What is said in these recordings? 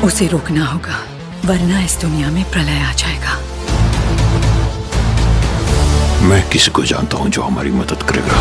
उसे रोकना होगा, वरना इस दुनिया में प्रलय आ जाएगा। मैं किसी को जानता हूं जो हमारी मदद करेगा।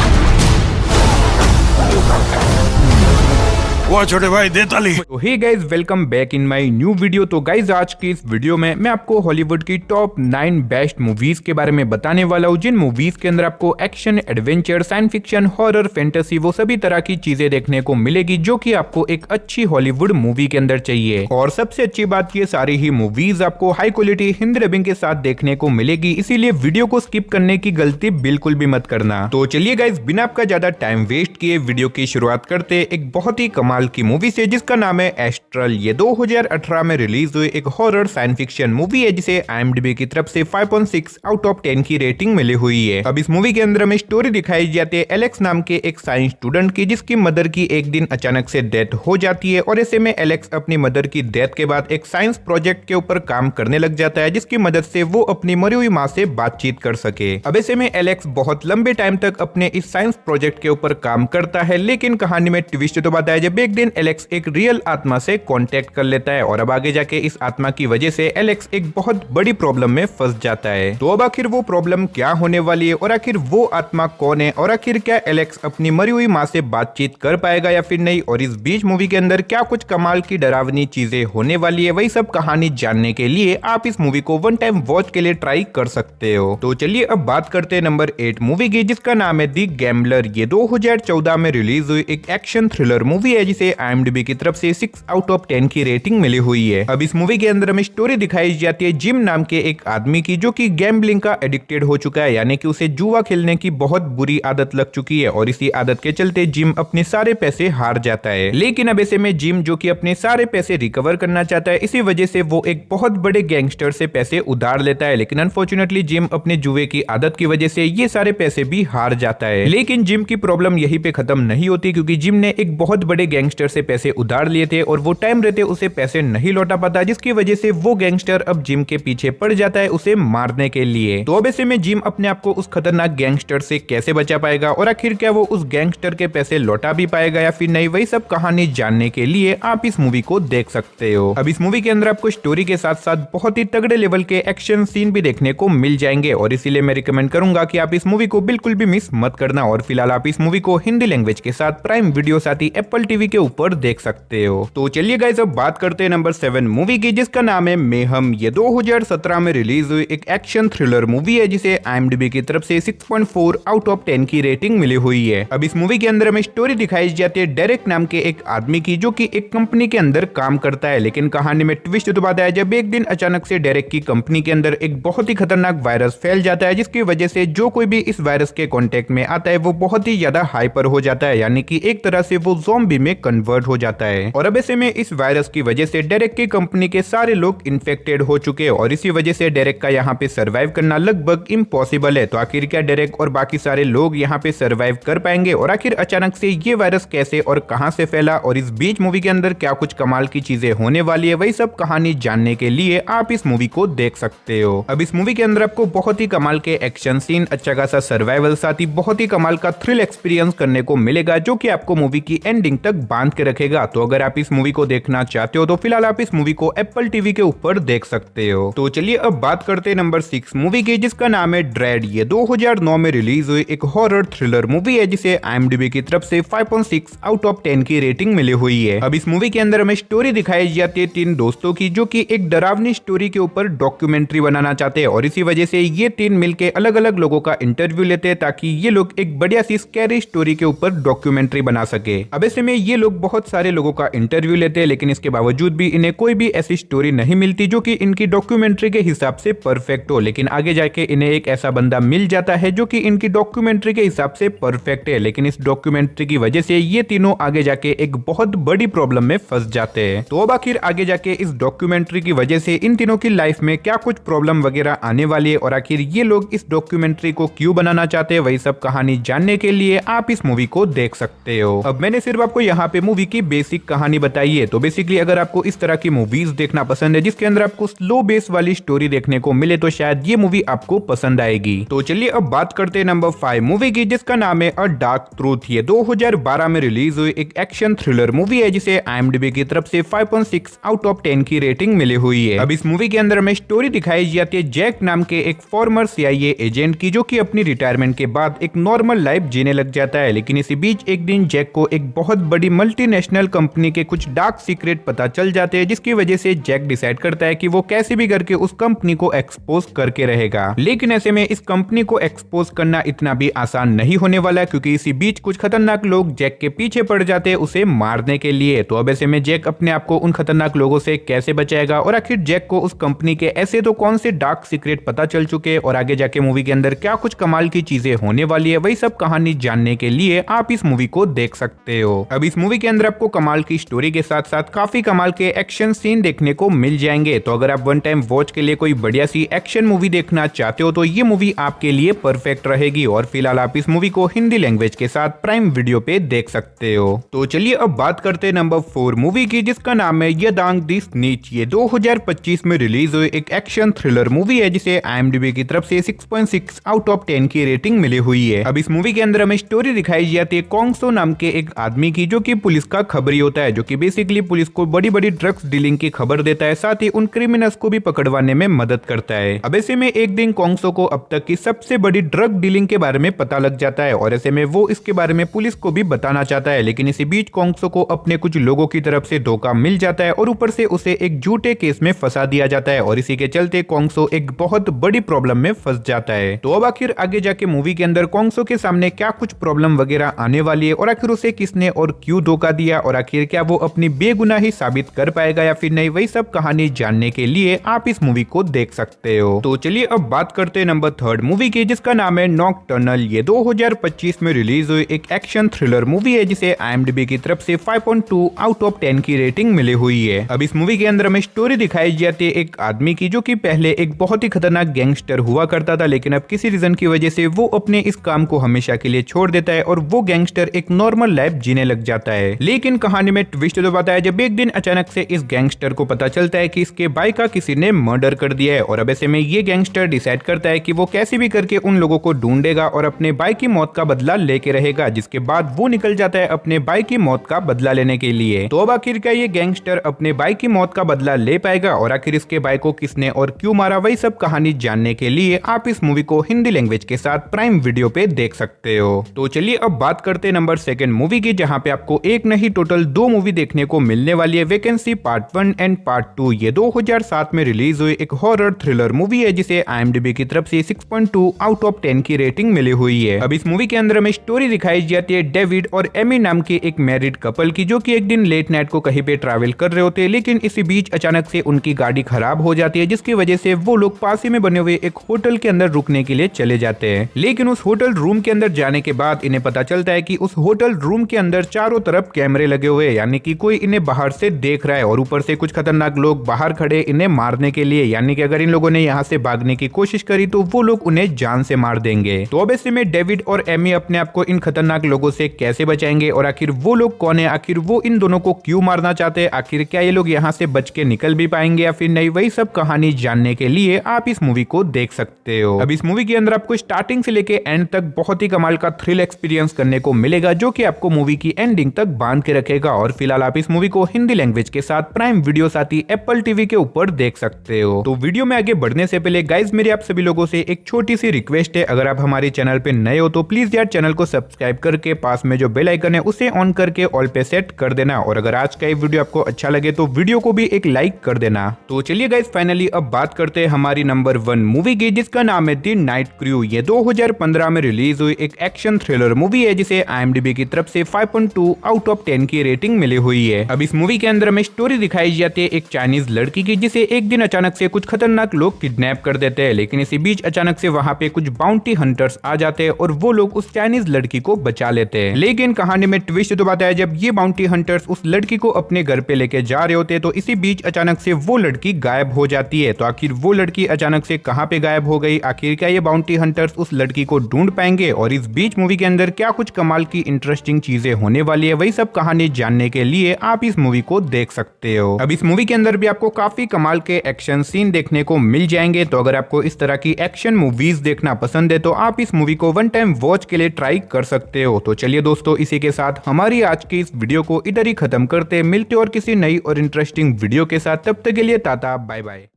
वो छोटे भाई दे ताली। तो hey guys, welcome back in my new video. तो गाइज, आज की इस वीडियो में मैं आपको हॉलीवुड की टॉप 9 बेस्ट मूवीज के बारे में बताने वाला हूँ, जिन मूवीज के अंदर आपको action, adventure, science fiction, horror, fantasy, वो सभी तरह की चीजें देखने को मिलेगी जो कि आपको एक अच्छी हॉलीवुड मूवी के अंदर चाहिए। और सबसे अच्छी बात, ये सारी ही मूवीज आपको हाई क्वालिटी हिंदी डबिंग के साथ देखने को मिलेगी, इसीलिए वीडियो को स्किप करने की गलती बिल्कुल भी मत करना। तो चलिए गाइज, बिना आपका ज्यादा टाइम वेस्ट किए वीडियो की शुरुआत करते एक बहुत ही कमाल की मूवी से, जिसका नाम है एस्ट्रल। ये 2018 में रिलीज हुई एक हॉरर साइंस फिक्शन मूवी है, जिसे IMDb की तरफ से 5.6 आउट ऑफ 10 की रेटिंग मिली हुई है। अब इस मूवी के अंदर हमें स्टोरी दिखाई जाती है एलेक्स नाम के एक साइंस स्टूडेंट की, जिसकी मदर की एक दिन अचानक से डेथ हो जाती है। और ऐसे में एलेक्स अपनी मदर की डेथ के बाद एक साइंस प्रोजेक्ट के ऊपर काम करने लग जाता है, जिसकी मदद से वो अपनी मरी हुई माँ से बातचीत कर सके। अब ऐसे में एलेक्स बहुत लंबे टाइम तक अपने इस साइंस प्रोजेक्ट के ऊपर काम करता है, लेकिन कहानी में ट्विस्ट तो बताया जब एक दिन एलेक्स एक रियल आत्मा से कांटेक्ट कर लेता है, और अब आगे जाके इस आत्मा की वजह से एलेक्स एक बहुत बड़ी प्रॉब्लम में फंस जाता है। तो अब आखिर वो प्रॉब्लम क्या होने वाली है, और आखिर वो आत्मा कौन है, और आखिर क्या एलेक्स अपनी मरी हुई माँ से बातचीत कर पाएगा या फिर नहीं, और इस बीच मूवी के अंदर क्या कुछ कमाल की डरावनी चीजें होने वाली है, वही सब कहानी जानने के लिए आप इस मूवी को वन टाइम वॉच के लिए ट्राई कर सकते हो। तो चलिए अब बात करते हैं नंबर 8 मूवी की, जिसका नाम है दी गैम्बलर। ये 2014 में रिलीज हुई एक एक्शन थ्रिलर मूवी है, जिसे IMDb की तरफ से 6 आउट ऑफ 10 की रेटिंग मिली हुई है। अब इस मूवी के अंदर हमें स्टोरी दिखाई जाती है जिम नाम के एक आदमी की, जो कि गैम्बलिंग का एडिक्टेड हो चुका है, यानी कि उसे जुआ खेलने की बहुत बुरी आदत लग चुकी है, और इसी आदत के चलते जिम अपने सारे पैसे हार जाता है। लेकिन अब ऐसे में जिम, जो कि अपने सारे पैसे रिकवर करना चाहता है, इसी वजह से वो एक बहुत बड़े गैंगस्टर से पैसे उधार लेता है। लेकिन अनफॉर्चुनेटली जिम अपने जुए की आदत की वजह से ये सारे पैसे भी हार जाता है। लेकिन जिम की प्रॉब्लम यहीं पे खत्म नहीं होती, क्योंकि जिम ने एक बहुत बड़े गैंगस्टर से पैसे उधार लिए थे, और वो टाइम रहते उसे पैसे नहीं लौटा पाता, जिसकी वजह से वो गैंगस्टर अब जिम के पीछे पड़ जाता है उसे मारने के लिए। तो अब ऐसे में जिम अपने आप को उस खतरनाक गैंगस्टर से कैसे बचा पाएगा, और आखिर क्या वो उस गैंगस्टर के पैसे लौटा भी पाएगा या फिर नहीं, वही सब कहानी जानने के लिए आप इस मूवी को देख सकते हो। अब इस मूवी के अंदर आपको स्टोरी के साथ साथ बहुत ही तगड़े लेवल के एक्शन सीन भी देखने को मिल जाएंगे, और इसीलिए मैं रिकमेंड करूंगा कि आप इस मूवी को बिल्कुल भी मिस मत करना। और फिलहाल आप इस मूवी को हिंदी लैंग्वेज के साथ प्राइम वीडियो साथ ही एप्पल टीवी के ऊपर देख सकते हो। तो चलिए गाइस, अब बात करते हैं नंबर 7 मूवी की, जिसका नाम है मेहम। ये 2017 में रिलीज हुई एक एक्शन थ्रिलर मूवी है, जिसे IMDb की तरफ से 6.4 आउट ऑफ 10 की रेटिंग मिली हुई है। अब इस मूवी के अंदर हमें स्टोरी दिखाई जाती है डेरेक नाम के एक आदमी की, जो कि एक कंपनी के अंदर काम करता है। लेकिन कहानी में ट्विस्ट तो बताया जब एक दिन अचानक से डेरेक की कंपनी के अंदर एक बहुत ही खतरनाक वायरस फैल जाता है, जिसकी वजह से जो कोई भी इस वायरस के कांटेक्ट में आता है वो बहुत ही ज्यादा हाइपर हो जाता है, यानी कि एक तरह से वो ज़ॉम्बी में कन्वर्ट हो जाता है। और अब ऐसे में इस वायरस की वजह से डेरेक की कंपनी के सारे लोग इन्फेक्टेड हो चुके हैं, और इसी वजह से डेरेक का यहाँ पे सरवाइव करना लगभग इम्पॉसिबल है। तो आखिर क्या डेरेक और बाकी सारे लोग यहाँ पे सरवाइव कर पाएंगे, और आखिर अचानक से ये वायरस कैसे और कहां से फैला, और इस बीच मूवी के अंदर क्या कुछ कमाल की चीजें होने वाली है, वही सब कहानी जानने के लिए आप इस मूवी को देख सकते हो। अब इस मूवी के अंदर आपको बहुत ही कमाल के एक्शन सीन, अच्छा खासा सर्वाइवल, साथ ही बहुत ही कमाल का थ्रिल एक्सपीरियंस करने को मिलेगा, जो कि आपको मूवी की एंडिंग तक बांध के रखेगा। तो अगर आप इस मूवी को देखना चाहते हो तो फिलहाल आप इस मूवी को एप्पल टीवी के ऊपर देख सकते हो। तो चलिए अब बात करते हैं नंबर 6 मूवी की, जिसका नाम है ड्रेड। ये 2009 में रिलीज हुई एक हॉरर थ्रिलर मूवी है, जिसे IMDb की तरफ से 5.6 आउट ऑफ 10 की रेटिंग मिली हुई है। अब इस मूवी के अंदर हमें स्टोरी दिखाई जाती है 3 दोस्तों की, जो कि एक डरावनी स्टोरी के ऊपर डॉक्यूमेंट्री बनाना चाहते हैं, और इसी वजह से ये 3 मिलकर अलग अलग लोगों का इंटरव्यू लेते हैं, ताकि ये लोग एक बढ़िया सी स्कैरी स्टोरी के ऊपर डॉक्यूमेंट्री बना सके। अब ऐसे में ये लोग बहुत सारे लोगों का इंटरव्यू लेते हैं, लेकिन इसके बावजूद भी इन्हें कोई भी ऐसी स्टोरी नहीं मिलती जो कि इनकी डॉक्यूमेंट्री के हिसाब से परफेक्ट हो। लेकिन आगे जाके इन्हें एक ऐसा बंदा मिल जाता है जो कि इनकी डॉक्यूमेंट्री के हिसाब से परफेक्ट है, लेकिन इस डॉक्यूमेंट्री की वजह से ये तीनों आगे जाके एक बहुत बड़ी प्रॉब्लम में फंस जाते हैं। तो अब आखिर आगे जाके इस डॉक्यूमेंट्री की वजह से इन तीनों की लाइफ में क्या कुछ प्रॉब्लम वगैरह आने वाली है, और आखिर ये लोग इस डॉक्यूमेंट्री को क्यों बनाना चाहते हैं, वही सब कहानी जानने के लिए आप इस मूवी को देख सकते हो। अब मैंने सिर्फ आपको यहाँ पे मूवी की बेसिक कहानी बताई है। तो बेसिकली अगर आपको इस तरह की मूवीज देखना पसंद है जिसके अंदर आपको स्लो बेस वाली स्टोरी देखने को मिले तो शायद ये मूवी आपको पसंद आएगी। तो चलिए अब बात करते हैं नंबर 5 मूवी की, जिसका नाम है अ डार्क ट्रूथ। ये 2012 में रिलीज हुई एक एक्शन थ्रिलर मूवी है जिसे IMDb की तरफ से 5.6 आउट ऑफ 10 की रेटिंग मिली हुई है। अब इस मूवी के अंदर हमें स्टोरी दिखाई जाती है जैक नाम के एक फॉर्मर CIA एजेंट की, जो कि अपनी रिटायरमेंट के बाद एक नॉर्मल लाइफ जीने लग जाता है। लेकिन इसी बीच एक दिन जैक को एक बहुत बड़ी मल्टीनेशनल कंपनी के कुछ डार्क सीक्रेट पता चल जाते हैं, जिसकी वजह से जैक डिसाइड करता है कि वो कैसे भी करके उस कंपनी को एक्सपोज करके रहेगा। लेकिन ऐसे में इस कंपनी को एक्सपोज करना इतना भी आसान नहीं होने वाला, क्योंकि इसी बीच कुछ खतरनाक लोग जैक के पीछे पड़ जाते हैं उसे मारने के लिए। तो अब ऐसे में जैक अपने आप को उन खतरनाक लोगों से कैसे बचाएगा, और आखिर जैक को उस कंपनी के ऐसे तो कौन से डार्क सीक्रेट पता चल चुके हैं और आगे जाके मूवी के अंदर क्या कुछ कमाल की चीजें होने वाली है, वही सब कहानी जानने के लिए आप इस मूवी को देख सकते हो। अब इस मूवी के अंदर आपको कमाल की स्टोरी के साथ साथ काफी कमाल के एक्शन सीन देखने को मिल जाएंगे। तो अगर आप वन टाइम वॉच के लिए कोई बढ़िया सी एक्शन मूवी देखना चाहते हो तो ये मूवी आपके लिए परफेक्ट रहेगी। और फिलहाल आप इस मूवी को हिंदी लैंग्वेज के साथ प्राइम वीडियो पे देख सकते हो। तो चलिए अब बात करते हैं नंबर 4 मूवी की, जिसका नाम है यदांग दी स्नीच। ये 2025 में रिलीज हुई एक एक्शन थ्रिलर मूवी है जिसे IMDb की तरफ से 6.6 आउट ऑफ 10 की रेटिंग मिली हुई है। अब इस मूवी के अंदर हमें स्टोरी दिखाई जाती है कोंगसो नाम के एक आदमी की, जो कि पुलिस का खबरी होता है, जो कि बेसिकली पुलिस को बड़ी बड़ी ड्रग्स डीलिंग की खबर देता है, साथ ही उन क्रिमिनल्स को भी पकड़वाने में मदद करता है। अब ऐसे में एक दिन कोंगसो को अब तक की सबसे बड़ी ड्रग डीलिंग के बारे में पता लग जाता है, और ऐसे में वो इसके बारे में पुलिस को भी बताना चाहता है। लेकिन इसी बीच कोंगसो को अपने कुछ लोगों की तरफ से धोखा मिल जाता है और ऊपर से उसे एक झूठे केस में फंसा दिया जाता है, और इसी के चलते कोंगसो एक बहुत बड़ी प्रॉब्लम में फंस जाता है। तो अब आखिर आगे जाके मूवी के अंदर कोंगसो के सामने क्या कुछ प्रॉब्लम वगैरह आने वाली है, और आखिर उसे किसने और क्यों धोखा दिया, और आखिर क्या वो अपनी बेगुनाही साबित कर पाएगा या फिर नहीं, वही सब कहानी जानने के लिए आप इस मूवी को देख सकते हो। तो चलिए अब बात करते हैं नंबर 3 मूवी की, जिसका नाम है नॉकटर्नल। ये 2025 में रिलीज हुई एक एक्शन थ्रिलर मूवी है जिसे IMDb की तरफ से 5.2 आउट ऑफ 10 की रेटिंग मिली हुई है। अब इस मूवी के अंदर हमें स्टोरी दिखाई जाती है एक आदमी की, जो कि पहले एक बहुत ही खतरनाक गैंगस्टर हुआ करता था, लेकिन अब किसी रीजन की वजह से वो अपने इस काम को हमेशा के लिए छोड़ देता है और वो गैंगस्टर एक नॉर्मल लाइफ जीने लग जाता है। लेकिन कहानी में ट्विस्ट तो आता है जब एक दिन अचानक से इस गैंगस्टर को पता चलता है कि इसके भाई का किसी ने मर्डर कर दिया है, और अब ऐसे में ये गैंगस्टर डिसाइड करता है कि वो कैसे भी करके उन लोगों को ढूंढेगा और अपने भाई की मौत का बदला लेके रहेगा, जिसके बाद वो निकल जाता है अपने भाई की मौत का बदला लेने के लिए। तो अब आखिर क्या ये गैंगस्टर अपने भाई की मौत का बदला ले पाएगा, और आखिर इसके भाई को किसने और क्यों मारा, वही सब कहानी जानने के लिए आप इस मूवी को हिंदी लैंग्वेज के साथ प्राइम वीडियो पे देख सकते हो। तो चलिए अब बात करते हैं नंबर 2 मूवी की, जहां पे आपको एक नहीं टोटल 2 मूवी देखने को मिलने वाली है, वैकेंसी पार्ट 1 एंड पार्ट 2। ये 2007 में रिलीज हुई एक हॉरर थ्रिलर मूवी है जिसे IMDb की तरफ से 6.2 आउट ऑफ 10 की रेटिंग मिली हुई है। अब इस मूवी के अंदर हमें स्टोरी दिखाई जाती है डेविड और एमी नाम के एक मैरिड कपल की, जो कि एक दिन लेट नाइट को कहीं पे ट्रैवल कर रहे होते हैं, लेकिन इसी बीच अचानक से उनकी गाड़ी खराब हो जाती है, जिसकी वजह से वो लोग पास ही में बने हुए एक होटल के अंदर रुकने के लिए चले जाते हैं। लेकिन उस होटल रूम के अंदर जाने के बाद इन्हें पता चलता है कि उस होटल रूम के अंदर चारों तरफ कैमरे लगे हुए हैं, यानी कि कोई इन्हें बाहर से देख रहा है, और ऊपर से कुछ खतरनाक लोग बाहर खड़े इन्हें मारने के लिए, यानी कि अगर इन लोगों ने यहाँ से भागने की कोशिश करी तो वो लोग उन्हें जान से मार देंगे। तो अब ऐसे में डेविड और एमी अपने आप को इन खतरनाक लोगों से कैसे बचाएंगे, और आखिर वो लोग कौन है, आखिर वो इन दोनों को क्यों मारना चाहते हैं, आखिर क्या ये लोग यहाँ से बच के निकल भी पाएंगे या फिर नहीं, वही सब कहानी जानने के लिए आप इस मूवी को देख सकते हो। अब इस मूवी के अंदर आपको स्टार्टिंग से लेके एंड तक बहुत ही कमाल का थ्रिल एक्सपीरियंस करने को मिलेगा, जो कि आपको मूवी की एंडिंग तक बांध के रखेगा। और फिलहाल आप इस मूवी को हिंदी लैंग्वेज के साथ प्राइम वीडियो साथ ही एप्पल टीवी के ऊपर देख सकते हो। तो वीडियो में आगे बढ़ने से पहले गाइज मेरी आप सभी लोगों से एक छोटी सी रिक्वेस्ट है, अगर आप हमारे चैनल पे नए हो तो प्लीज यार चैनल को सब्सक्राइब करके पास में जो बेल आइकन है उसे ऑन करके ऑल पे सेट कर देना, और अगर आज का ये वीडियो आपको अच्छा लगे तो वीडियो को भी एक लाइक कर देना। तो चलिए गाइज फाइनली अब बात करते हैं हमारी नंबर 1 मूवी की, जिसका नाम है द नाइट क्रू। ये 2015 में रिलीज हुई एक एक्शन थ्रिलर मूवी है जिसे IMDb की तरफ से 5.2 आउट ऑफ 10 की रेटिंग मिली हुई है। अब इस मूवी के अंदर हमें स्टोरी दिखाई जाती है एक चाइनीज लड़की की, जिसे एक दिन अचानक से कुछ खतरनाक लोग किडनैप कर देते हैं, लेकिन इसी बीच अचानक से वहां पे कुछ बाउंटी हंटर्स आ जाते हैं और वो लोग उस चाइनीज लड़की को बचा लेते हैं। लेकिन कहानी में ट्विस्ट तो आता है जब ये बाउंटी हंटर्स उस लड़की को अपने घर पे लेके जा रहे होते हैं, तो इसी बीच अचानक से वो लड़की गायब हो जाती है। तो आखिर वो लड़की अचानक से कहां पे गायब हो गई, आखिर क्या ये बाउंटी हंटर्स उस लड़की को ढूंढ पाएंगे, और इस बीच मूवी के अंदर क्या कुछ कमाल की इंटरेस्टिंग चीजें होने वाली है, वही सब कहानी जानने के लिए आप इस मूवी को देख सकते हो। अब इस मूवी के अंदर भी आपको काफी कमाल के एक्शन सीन देखने को मिल जाएंगे, तो अगर आपको इस तरह की एक्शन मूवीज देखना पसंद है तो आप इस मूवी को वन टाइम वॉच के लिए ट्राई कर सकते हो। तो चलिए दोस्तों, इसी के साथ हमारी आज की इस वीडियो को इधर ही खत्म करते, मिलते और किसी नई और इंटरेस्टिंग वीडियो के साथ। तब तक के लिए टाटा बाय बाय।